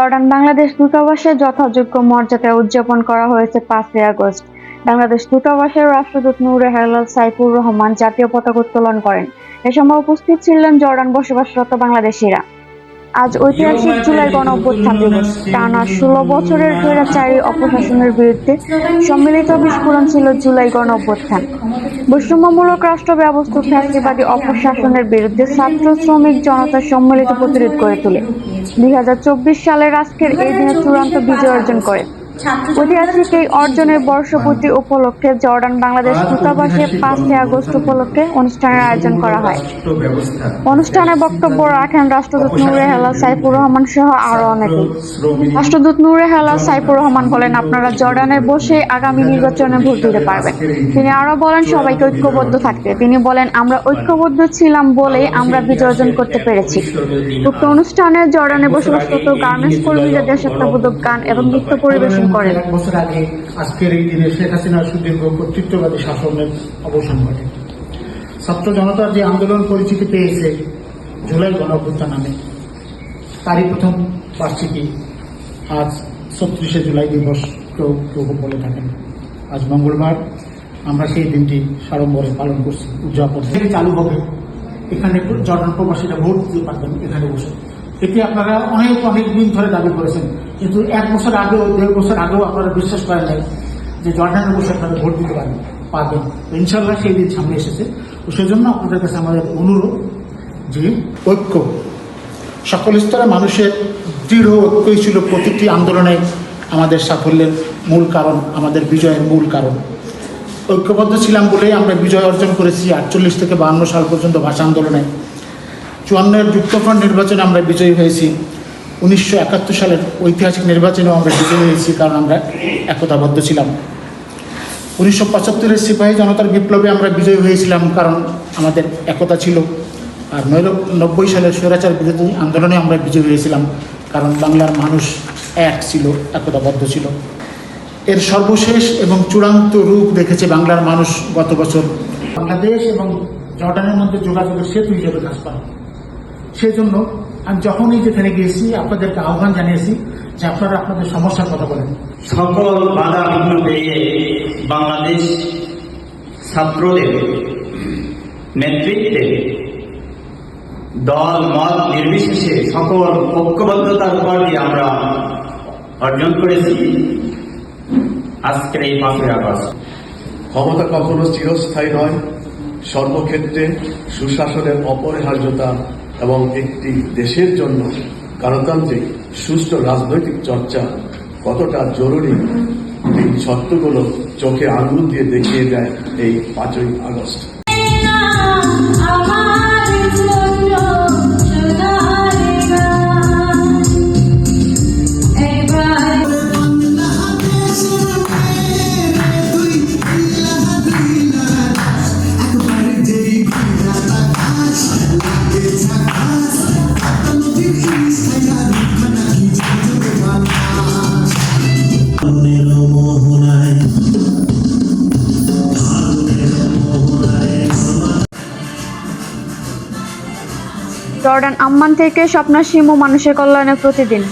Jordan Bangladesh দূতাবাসে যথাযোগ্য মর্যাদায় উদযাপন করা হয়েছে 5ই আগস্ট। বাংলাদেশ দূতাবাসের রাষ্ট্রদূত নূরে হেলাল সাইফুর রহমান জাতীয় পতাকা উত্তোলন করেন। এ সময় উপস্থিত ছিলেন জর্ডান বসবাসরত বাংলাদেশিরা। আজ ঐতিহাসিক জুলাই গণঅভ্যুত্থান দিবস। টানা 16 বছরের স্বৈরাচারী অপশাসনের বিরুদ্ধে সম্মিলিত বিস্ফোরণ ছিল জুলাই গণঅভ্যুত্থান। বৈষম্যমূলক রাষ্ট্র ব্যবস্থা ফ্যাসিবাদী অপশাসনের বিরুদ্ধে ছাত্র শ্রমিক জনতার সম্মিলিত প্রতিরোধ গড়ে তোলে 2024 সালের আজকের এই দিনে চূড়ান্ত বিজয় অর্জন করে। ঐতিহাসিক এই অর্জনের বর্ষপূর্তি উপলক্ষে জর্ডান বাংলাদেশ দূতাবাসে 5ই আগস্ট উপলক্ষে অনুষ্ঠানের আয়োজন করা হয়। অনুষ্ঠানে বক্তব্য রাখেন রাষ্ট্রদূত নূরে হেলাল সাইফুর রহমান সহ আরো অনেকে। রাষ্ট্রদূত নূরে হেলাল সাইফুর রহমান বলেন, আপনারা জর্ডানে বসে আগামী নির্বাচনে ভোট দিতে পারবেন। তিনি আরো বলেন, সবাইকে ঐক্যবদ্ধ থাকতে। তিনি বলেন, আমরা ঐক্যবদ্ধ ছিলাম বলেই আমরা বিজয় অর্জন করতে পেরেছি। উক্ত অনুষ্ঠানে জর্ডানে বসবাসরত গার্মেন্টস কর্মীরা দেশাত্মবোধক গান এবং নৃত্য পরিবেশন করেন। এক বছর আগে আজকের এই দিনে শেখ হাসিনার সুদীর্ঘ কর্তৃত্ববাদী শাসনের অবসান ঘটে। ছাত্র জনতার যে আন্দোলন পরিচিতি পেয়েছে জুলাই গণঅভ্যুত্থান নামে, তারই প্রথম বার্ষিকী আজ 34শে জুলাই দিবস কেউ কেউ বলে থাকেন। আজ মঙ্গলবার আমরা সেই দিনটি সাড়ম্বরে পালন করছি, উদযাপন চালু হবে। এখানে জর্ডান প্রবাসীরা ভোট দিতে পারবেন এখানে বসে। এটি আপনারা অনেক দিন ধরে দাবি করেছেন, কিন্তু 1 বছর আগেও 1.5 বছর আগেও আপনারা বিশ্বাস করেন নাই যে জর্ডানে বসে আপনারা ভোট দিতে পারবেন। ইনশাল্লাহ সেই দিন সামনে এসেছে। তো সেজন্য আপনাদের কাছে আমাদের অনুরোধ যে ঐক্য, সকল স্তরের মানুষের দৃঢ় ঐক্যই ছিল প্রতিটি আন্দোলনে আমাদের সাফল্যের মূল কারণ, আমাদের বিজয়ের মূল কারণ। ঐক্যবদ্ধ ছিলাম বলেই আমরা বিজয় অর্জন করেছি 48 থেকে 52 সাল পর্যন্ত ভাষা আন্দোলনে। 54-এর যুক্তফ্রন্ট নির্বাচনে আমরা বিজয়ী হয়েছি। 1971 সালের ঐতিহাসিক নির্বাচনেও আমরা বিজয়ী হয়েছি, কারণ আমরা একতাবদ্ধ ছিলাম। 1975-এর সিপাহী জনতার বিপ্লবে আমরা বিজয়ী হয়েছিলাম, কারণ আমাদের একতা ছিল। আর 90 সালের স্বৈরাচার বিরোধী আন্দোলনে আমরা বিজয়ী হয়েছিলাম, কারণ বাংলার মানুষ এক ছিল, একতাবদ্ধ ছিল। এর সর্বশেষ এবং চূড়ান্ত রূপ দেখেছে বাংলার মানুষ গত বছর। বাংলাদেশ এবং জর্ডানের মধ্যে যোগাযোগের সেতু হিসেবে কাজ করে। সেজন্য আমি যখনই যেখানে গিয়েছি আপনাদেরকে আহ্বান জানিয়েছি যে আপনারা আপনাদের সমস্যার কথা বলেন। সকল বাধা বিঘ্ন পেরিয়ে বাংলাদেশ ছাত্রদের নেতৃত্বে দল মত নির্বিশেষে সকল ঐক্যবদ্ধতার উপর দিয়ে আমরা অর্জন করেছি আজকের এই 5ই আগস্ট। ক্ষমতা কখনো চিরস্থায়ী নয়। সর্বক্ষেত্রে সুশাসনের অপরিহার্যতা এবং একটি দেশের জন্য গণতান্ত্রিক সুষ্ঠু রাজনৈতিক চর্চা কতটা জরুরি, এই সত্যগুলো চোখে আঙুল দিয়ে দেখিয়ে দেয় এই 5ই আগস্ট। জর্ডান আম্মান থেকে স্বপ্না শিমু, মানুষের কল্যাণে প্রতিদিন।